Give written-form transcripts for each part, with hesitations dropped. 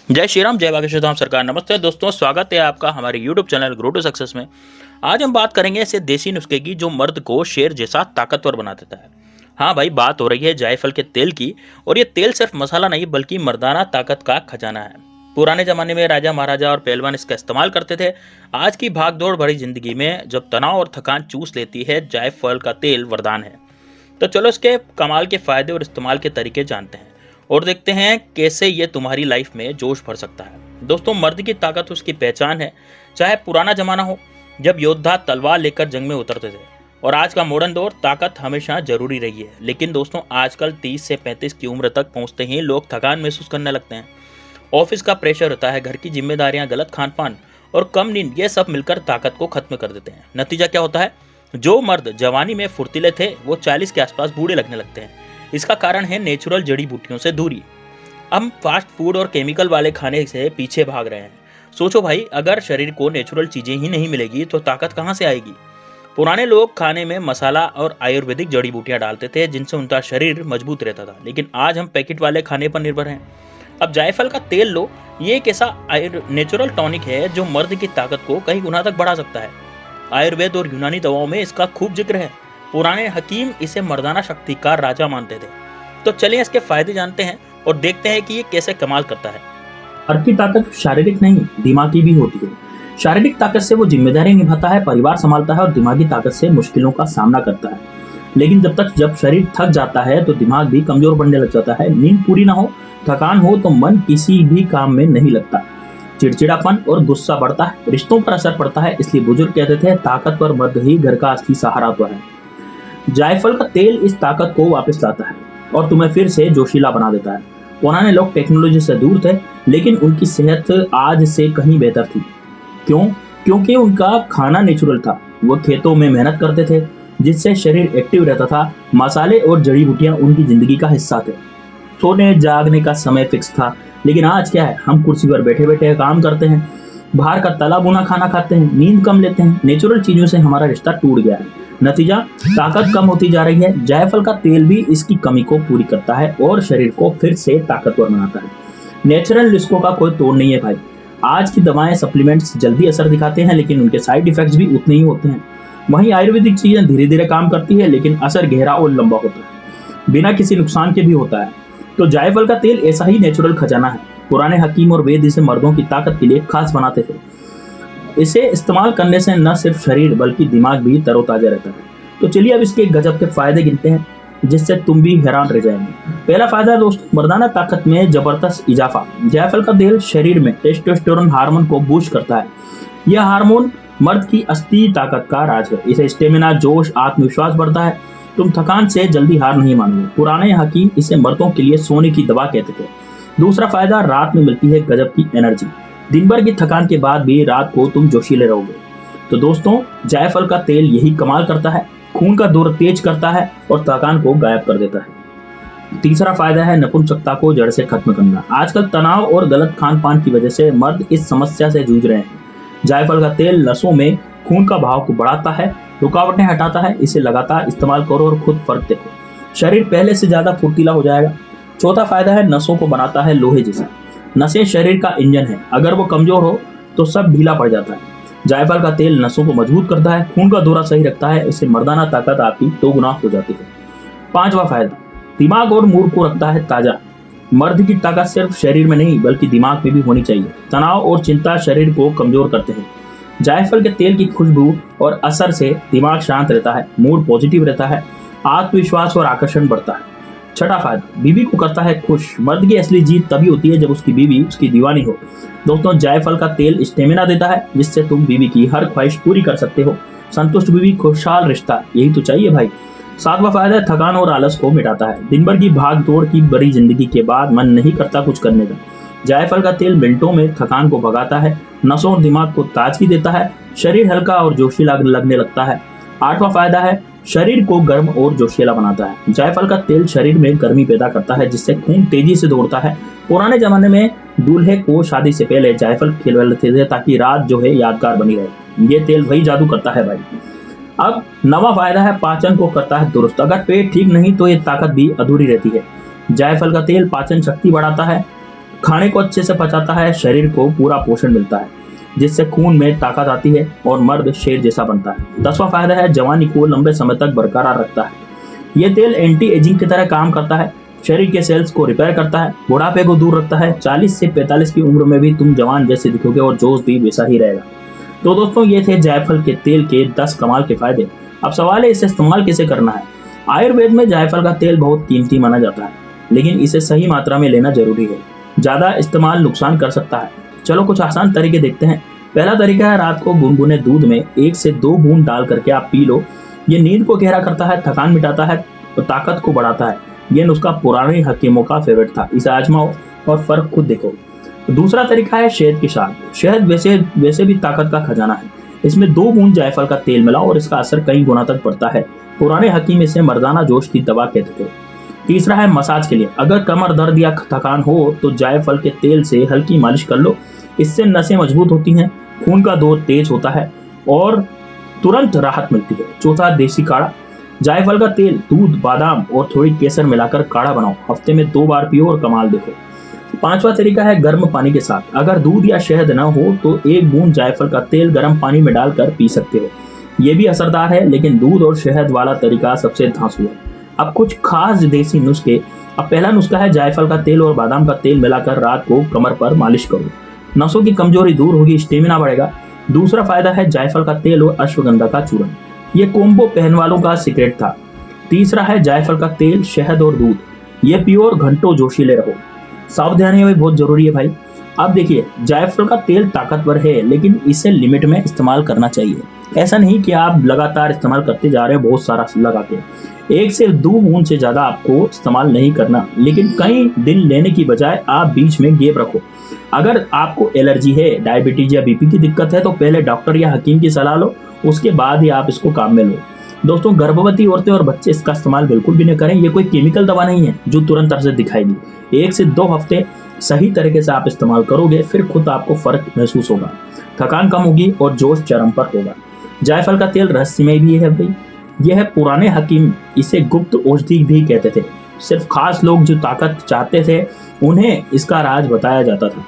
जय श्री राम, जय बागेश्वर धाम सरकार। नमस्ते दोस्तों, स्वागत है आपका हमारे YouTube channel grow to success में। आज हम बात करेंगे ऐसे देसी नुस्खे की जो मर्द को शेर जैसा ताकतवर बना देता है। हाँ भाई, बात हो रही है जायफल के तेल की। और ये तेल सिर्फ मसाला नहीं बल्कि मर्दाना ताकत का खजाना है। पुराने जमाने में राजा महाराजा और पहलवान इसका इस्तेमाल करते थे। आज की भागदौड़ भरी जिंदगी में जब तनाव और थकान चूस लेती है, जायफल का तेल वरदान है। तो चलो इसके कमाल के फायदे और इस्तेमाल के तरीके जानते हैं और देखते हैं कैसे ये तुम्हारी लाइफ में जोश भर सकता है। दोस्तों, मर्द की ताकत उसकी पहचान है। चाहे पुराना जमाना हो जब योद्धा तलवार लेकर जंग में उतरते थे, और आज का मॉडर्न दौर, ताकत हमेशा जरूरी रही है। लेकिन दोस्तों, आजकल 30 से 35 की उम्र तक पहुंचते ही लोग थकान महसूस करने लगते हैं। ऑफिस का प्रेशर होता है, घर की जिम्मेदारियां, गलत खान पान और कम नींद, ये सब मिलकर ताकत को खत्म कर देते हैं। नतीजा क्या होता है? जो मर्द जवानी में फुर्तीले थे वो 40 के आसपास बूढ़े लगने लगते हैं। इसका कारण है नेचुरल जड़ी बूटियों से दूरी। हम फास्ट फूड और केमिकल वाले खाने से पीछे भाग रहे हैं। सोचो भाई, अगर शरीर को नेचुरल चीजें ही नहीं मिलेगी तो ताकत कहाँ से आएगी? पुराने लोग खाने में मसाला और आयुर्वेदिक जड़ी बूटियां डालते थे जिनसे उनका शरीर मजबूत रहता था, लेकिन आज हम पैकेट वाले खाने पर निर्भर हैं। अब जायफल का तेल लो, ये एक ऐसा नेचुरल टॉनिक है जो मर्द की ताकत को कई गुना तक बढ़ा सकता है। आयुर्वेद और यूनानी दवाओं में इसका खूब जिक्र है। पुराने हकीम इसे मर्दाना शक्ति का राजा मानते थे। तो चलिए इसके फायदे जानते हैं और देखते हैं कि ये कैसे कमाल करता है। मर्द की ताकत शारीरिक नहीं, दिमागी भी होती है। शारीरिक ताकत से वो जिम्मेदारी निभाता है, परिवार संभालता है, और दिमागी ताकत से मुश्किलों का सामना करता है। लेकिन जब शरीर थक जाता है तो दिमाग भी कमजोर पड़ने लग जाता है। नींद पूरी ना हो, थकान हो तो मन किसी भी काम में नहीं लगता। चिड़चिड़ापन और गुस्सा बढ़ता है, रिश्तों पर असर पड़ता है। इसलिए बुजुर्ग कहते थे, ताकतवर मर्द ही घर का असली सहारा होता है। जायफल का तेल इस ताकत को वापस लाता है और तुम्हें फिर से जोशीला बना देता है। पुराने लोग टेक्नोलॉजी से दूर थे, लेकिन उनकी सेहत आज से कहीं बेहतर थी। क्यों? क्योंकि उनका खाना नेचुरल था। वो खेतों में मेहनत करते थे, जिससे शरीर एक्टिव रहता था। मसाले और जड़ी बूटियां उनकी जिंदगी का हिस्सा थे। सोने जागने का समय फिक्स था। लेकिन आज क्या है? हम कुर्सी पर बैठे बैठे काम करते हैं, बाहर का तला भुना खाना खाते हैं, नींद कम लेते हैं। नेचुरल चीजों से हमारा रिश्ता टूट गया है। नतीजा, ताकत कम होती जा रही है। जायफल का तेल भी इसकी कमी को पूरी करता है और शरीर को फिर से ताकतवर बनाता है। नेचुरल नुस्खों का कोई तोड़ नहीं है भाई। आज की दवाएं, सप्लीमेंट्स जल्दी असर दिखाते हैं, लेकिन उनके साइड इफेक्ट्स भी उतने ही होते हैं। वहीं आयुर्वेदिक चीजें धीरे धीरे काम करती है, लेकिन असर गहरा और लंबा होता है, बिना किसी नुकसान के भी होता है। तो जायफल का तेल ऐसा ही नेचुरल खजाना है। पुराने हकीम और वैद्य इसे मर्दों की ताकत के लिए खास बनाते थे। इसे इस्तेमाल करने से न सिर्फ शरीर बल्कि दिमाग भी तरोताजा रहता है। तो चलिए अब इसके गजब के फायदे गिनते हैं, जिससे तुम भी हैरान रह जाएंगे। पहला फायदा दोस्तों, मर्दाना ताकत में जबरदस्त इजाफा। जायफल का तेल शरीर में टेस्टोस्टेरोन हार्मोन को बूस्ट करता है। यह हार्मोन मर्द की असली ताकत का राज है। इसे स्टेमिना, जोश, आत्मविश्वास बढ़ता है। तुम थकान से जल्दी हार नहीं मानोगे। पुराने हकीम इसे मर्दों के लिए सोने की दवा कहते थे। दूसरा फायदा, रात में मिलती है गजब की एनर्जी। दिन भर की थकान के बाद भी रात को तुम जोशीले रहोगे। तो दोस्तों, जायफल का तेल यही कमाल करता है। खून का दौर तेज करता है और थकान को गायब कर देता है। तीसरा फायदा है नपुंसकता को जड़ से खत्म करना। आजकल तनाव और गलत खान पान की वजह से मर्द इस समस्या से जूझ रहे हैं। जायफल का तेल नसों में खून का बहाव को बढ़ाता है, रुकावटें हटाता है। इसे लगातार इस्तेमाल करो और खुद फर्क देखो। शरीर पहले से ज्यादा फुर्तीला हो जाएगा। चौथा फायदा है, नसों को बनाता है लोहे जैसा। नसें शरीर का इंजन है, अगर वो कमजोर हो तो सब ढीला पड़ जाता है। जायफल का तेल नसों को मजबूत करता है, खून का दौरा सही रखता है। इससे मर्दाना ताकत आपकी 2 गुना हो जाती है। पांचवा फायदा, दिमाग और मूड को रखता है ताजा। मर्द की ताकत सिर्फ शरीर में नहीं बल्कि दिमाग में भी होनी चाहिए। तनाव और चिंता शरीर को कमजोर करते हैं। जायफल के तेल की खुशबू और असर से दिमाग शांत रहता है, मूड पॉजिटिव रहता है, आत्मविश्वास और आकर्षण बढ़ता है। छठा फायदा, बीवी को करता है खुश। मर्द की असली जीत तभी होती है जब उसकी बीवी उसकी दीवानी हो। दोस्तों, जायफल का तेल स्टेमिना देता है, जिससे तुम बीवी की हर ख्वाहिश पूरी कर सकते हो। संतुष्ट बीवी, खुशहाल रिश्ता, यही तो चाहिए भाई। सातवां फायदा, थकान और आलस को मिटाता है। दिन भर की भाग दौड़ की बड़ी जिंदगी के बाद मन नहीं करता कुछ करने का। जायफल का तेल मिनटों में थकान को भगाता है, नसों और दिमाग को ताजगी देता है, शरीर हल्का और जोशीला लगने लगता है। आठवां फायदा है, शरीर को गर्म और जोशीला बनाता है। जायफल का तेल शरीर में गर्मी पैदा करता है, जिससे खून तेजी से दौड़ता है। पुराने जमाने में दूल्हे को शादी से पहले जायफल खिलवाते थे ताकि रात जो है यादगार बनी रहे। ये तेल वही जादू करता है भाई। अब नवा फायदा है, पाचन को करता है दुरुस्त। अगर पेट ठीक नहीं तो ये ताकत भी अधूरी रहती है। जायफल का तेल पाचन शक्ति बढ़ाता है, खाने को अच्छे से पचाता है, शरीर को पूरा पोषण मिलता है जिससे खून में ताकत आती है और मर्द शेर जैसा बनता है। 10वां फायदा है जवानी को लंबे समय तक बरकरार रखता है। ये तेल एंटी एजिंग की तरह काम करता है, शरीर के सेल्स को रिपेयर करता है, बुढ़ापे को दूर रखता है। 40 से 45 की उम्र में भी तुम जवान जैसे दिखोगे और जोश भी वैसा ही रहेगा। तो दोस्तों ये थे जायफल के तेल के 10 कमाल के फायदे। अब सवाल है इसे इस्तेमाल कैसे करना है। आयुर्वेद में जायफल का तेल बहुत कीमती माना जाता है, लेकिन इसे सही मात्रा में लेना जरूरी है। ज्यादा इस्तेमाल नुकसान कर सकता है। चलो कुछ आसान तरीके देखते हैं। पहला तरीका है रात को गुनगुने दूध में 1 से 2 बूंद डाल करके आप पी लो। ये नींद को गहरा करता है, थकान मिटाता है और ताकत को बढ़ाता है। ये नुस्खा पुराने हकीमों का फेवरेट था, इसे आजमाओ और फर्क खुद देखो। दूसरा तरीका है शहद के साथ। शहद वैसे भी ताकत का खजाना है। इसमें 2 बूंद जायफल का तेल मिलाओ और इसका असर कई गुना तक बढ़ता है। पुराने हकीम इसे मर्दाना जोश की दवा कहते थे। तीसरा है मसाज के लिए। अगर कमर दर्द या थकान हो तो जायफल के तेल से हल्की मालिश कर लो। इससे नसें मजबूत होती हैं, खून का दौर तेज होता है और तुरंत राहत मिलती है। चौथा देसी काढ़ा। जायफल का तेल, दूध, बादाम और थोड़ी केसर मिलाकर काढ़ा बनाओ। हफ्ते में 2 बार पियो और कमाल देखो। 5वां तरीका है गर्म पानी के साथ। अगर दूध या शहद न हो तो 1 बूंद जायफल का तेल गर्म पानी में डालकर पी सकते हो। ये भी असरदार है, लेकिन दूध और शहद वाला तरीका सबसे धांसू है। अब कुछ खास देसी नुस्खे। अब पहला नुस्खा है जायफल का तेल और बादाम का तेल मिलाकर रात को कमर पर मालिश करो। नसों की कमजोरी दूर होगी, स्टेमिना बढ़ेगा। दूसरा फायदा है जायफल का तेल और अश्वगंधा का चूर्ण। ये कोम्बो पहन वालों का सीक्रेट था। तीसरा है जायफल का तेल, शहद और दूध। ये पियो और घंटों जोशीले रहो। सावधानी भी बहुत जरूरी है भाई। अब देखिए, जायफल का तेल ताकतवर है, लेकिन इसे लिमिट में इस्तेमाल करना चाहिए। ऐसा नहीं कि आप लगातार इस्तेमाल करते जा रहे हैं बहुत सारा लगा के। 1 से 2 बूंद से ज्यादा आपको इस्तेमाल नहीं करना, लेकिन कई दिन लेने की बजाय आप बीच में गैप रखो। अगर आपको एलर्जी है, डायबिटीज या बीपी की दिक्कत है तो पहले डॉक्टर या हकीम की सलाह लो, उसके बाद ही आप इसको काम में लो। दोस्तों, गर्भवती औरतें और बच्चे इसका इस्तेमाल बिल्कुल भी न करें। ये कोई केमिकल दवा नहीं है जो तुरंत असर दिखाएगी। 1 से 2 हफ्ते सही तरीके से आप इस्तेमाल करोगे, फिर खुद आपको फर्क महसूस होगा, थकान कम होगी और जोश चरम पर होगा। जायफल का तेल रहस्यमय भी है भाई। यह पुराने हकीम इसे गुप्त औषधि भी कहते थे। सिर्फ खास लोग जो ताकत चाहते थे उन्हें इसका राज बताया जाता था।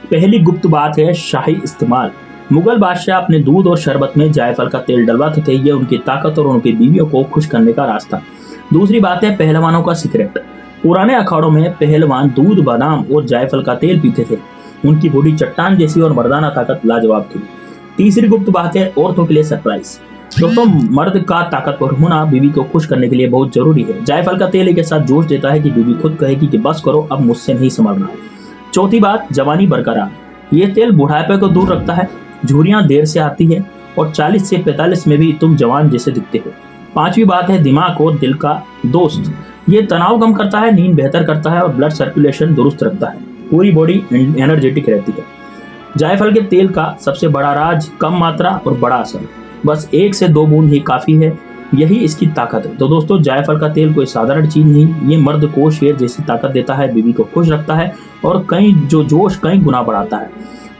पहली गुप्त बात है शाही इस्तेमाल। मुगल बादशाह अपने दूध और शरबत में जायफल का तेल डलवाते थे। यह उनकी ताकत और उनकी बीवियों को खुश करने का रास्ता। दूसरी बात है पहलवानों का सीक्रेट। पुराने अखाड़ों में पहलवान दूध, बादाम और जायफल का तेल पीते थे। उनकी बॉडी चट्टान जैसी और मर्दाना ताकत लाजवाब थी। तीसरी गुप्त बात है औरतों के लिए सरप्राइज। दोस्तों, मर्द का ताकतवर होना बीवी को खुश करने के लिए बहुत जरूरी है। जायफल का तेल एक ऐसा जोश देता है कि बीवी खुद कहेगी कि बस करो, अब मुझसे नहीं संभलना। चौथी बात, जवानी बरकरार। ये तेल बुढ़ापे को दूर रखता है, झुर्रियां देर से आती है और 40 से 45 में भी तुम जवान जैसे दिखते हो। 5वीं बात है दिमाग और दिल का दोस्त। ये तनाव कम करता है, नींद बेहतर करता है और ब्लड सर्कुलेशन दुरुस्त रखता है। पूरी बॉडी एनर्जेटिक रहती है। जायफल के तेल का सबसे बड़ा राज कम मात्रा और बड़ा असर। बस 1 से 2 बूंद ही काफी है, यही इसकी ताकत है। तो दोस्तों, जायफल का तेल कोई साधारण चीज नहीं, ये मर्द को शेर जैसी ताकत देता है, बीवी को खुश रखता है और जोश कई गुना बढ़ाता है।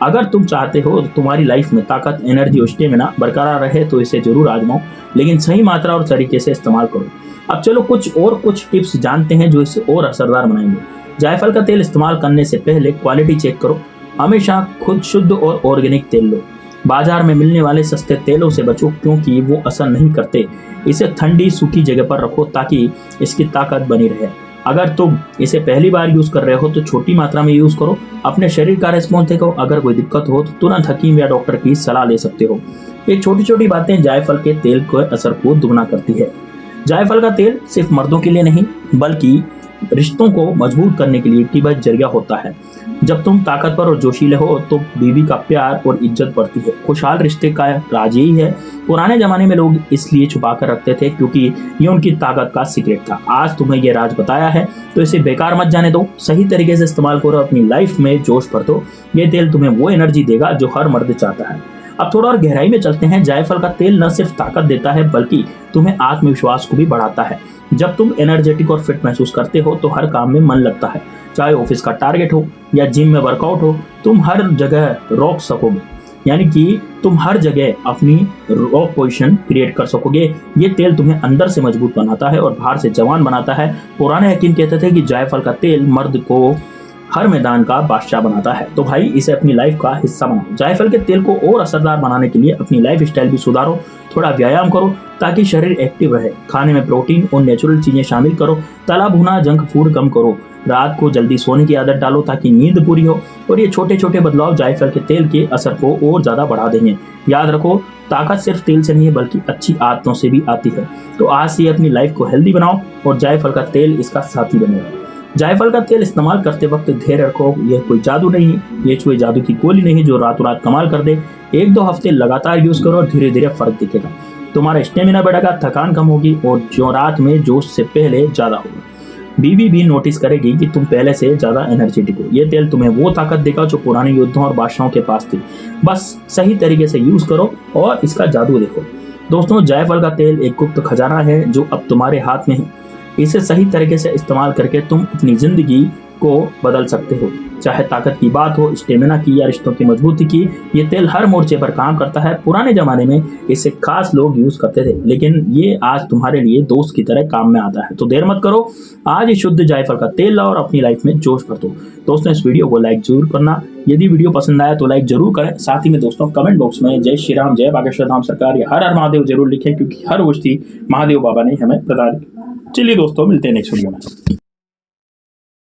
अगर तुम चाहते हो तो तुम्हारी लाइफ में ताकत, एनर्जी और स्टेमिना बरकरार रहे तो इसे जरूर आजमाओ, लेकिन सही मात्रा और तरीके से इस्तेमाल करो। अब चलो कुछ टिप्स जानते हैं जो इसे और असरदार बनाएंगे। जायफल का तेल इस्तेमाल करने से पहले क्वालिटी चेक करो। हमेशा खुद शुद्ध और ऑर्गेनिक तेल लो। बाजार में मिलने वाले सस्ते तेलों से बचो क्योंकि वो असर नहीं करते। इसे ठंडी सूखी जगह पर रखो ताकि इसकी ताकत बनी रहे। अगर तुम इसे पहली बार यूज कर रहे हो तो छोटी मात्रा में यूज करो। अपने शरीर का रिस्पॉन्स देखो। अगर कोई दिक्कत हो तो तुरंत हकीम या डॉक्टर की सलाह ले सकते हो। ये छोटी छोटी बातें जायफल के तेल के असर को दुगना करती है। जायफल का तेल सिर्फ मर्दों के लिए नहीं बल्कि रिश्तों को मजबूत करने के लिए की वह जरिया होता है। जब तुम ताकतवर और जोशीले हो तो बीवी का प्यार और इज्जत बढ़ती है। खुशहाल रिश्ते का राज यही है। पुराने जमाने में लोग इसलिए छुपा कर रखते थे क्योंकि ये उनकी ताकत का सीक्रेट था। आज तुम्हें ये राज बताया है तो इसे बेकार मत जाने दो। सही तरीके से इस्तेमाल करो, अपनी लाइफ में जोश भर दो। ये तेल तुम्हें वो एनर्जी देगा जो हर मर्द चाहता है। अब थोड़ा और गहराई में चलते हैं। जायफल का तेल न सिर्फ ताकत देता है बल्कि तुम्हें आत्मविश्वास को भी बढ़ाता है। जब तुम एनर्जेटिक और फिट महसूस करते हो तो हर काम में मन लगता है। चाहे ऑफिस का टारगेट हो या जिम में वर्कआउट हो, तुम हर जगह रोक सकोगे। यानी कि तुम हर जगह अपनी रॉक पोजीशन क्रिएट कर सकोगे। ये तेल तुम्हें अंदर से मजबूत बनाता है और बाहर से जवान बनाता है। पुराने हकीम कहते थे कि जायफल का तेल मर्द को हर मैदान का बादशाह बनाता है। तो भाई इसे अपनी लाइफ का हिस्सा बनाओ। जायफल के तेल को और असरदार बनाने के लिए अपनी लाइफ स्टाइल भी सुधारो, थोड़ा व्यायाम करो ताकि शरीर एक्टिव रहे। खाने में प्रोटीन और नेचुरल चीजें शामिल करो, तला भुना जंक फूड कम करो, रात को जल्दी सोने की आदत डालो ताकि नींद पूरी हो। और ये छोटे छोटे बदलाव जायफल के तेल के असर को और ज्यादा बढ़ा देंगे। याद रखो, ताकत सिर्फ तेल से नहीं है बल्कि अच्छी आदतों से भी आती है। तो आज से अपनी लाइफ को हेल्दी बनाओ और जायफल का तेल इसका साथी बनेगा। जायफल का तेल इस्तेमाल करते वक्त धैर्य रखो, ये कोई जादू नहीं, ये कोई जादू की गोली नहीं जो रातों रात कमाल कर दे। 1-2 हफ्ते लगातार यूज करो और धीरे धीरे फर्क दिखेगा। तुम्हारा स्टेमिना बढ़ेगा, थकान कम होगी और जो रात में जोश से पहले ज्यादा होगा। बीवी भी नोटिस करेगी कि तुम पहले से ज्यादा एनर्जेटिक हो। ये तेल तुम्हें वो ताकत देगा जो पुराने योद्धाओं और बादशाहों के पास थी। बस सही तरीके से यूज करो और इसका जादू देखो। दोस्तों, जायफल का तेल एक गुप्त खजाना है जो अब तुम्हारे हाथ में है। इसे सही तरीके से इस्तेमाल करके तुम अपनी जिंदगी को बदल सकते हो। चाहे ताकत की बात हो, स्टेमिना की या रिश्तों की मजबूती की, ये तेल हर मोर्चे पर काम करता है। पुराने जमाने में इसे खास लोग यूज करते थे, लेकिन ये आज तुम्हारे लिए दोस्त की तरह काम में आता है। तो देर मत करो, आज ही शुद्ध जायफल का तेल लाओ और अपनी लाइफ में जोश भर दो। दोस्तों, इस वीडियो को लाइक जरूर करना। यदि वीडियो पसंद आया तो लाइक जरूर करें। साथ ही में दोस्तों कमेंट बॉक्स में जय श्री राम, जय बागेश्वर धाम सरकार या हर हर महादेव जरूर लिखें, क्योंकि हर वस्तु महादेव बाबा ने हमें प्रदान की। चलिए दोस्तों, मिलते हैं नेक्स्ट वीडियो में।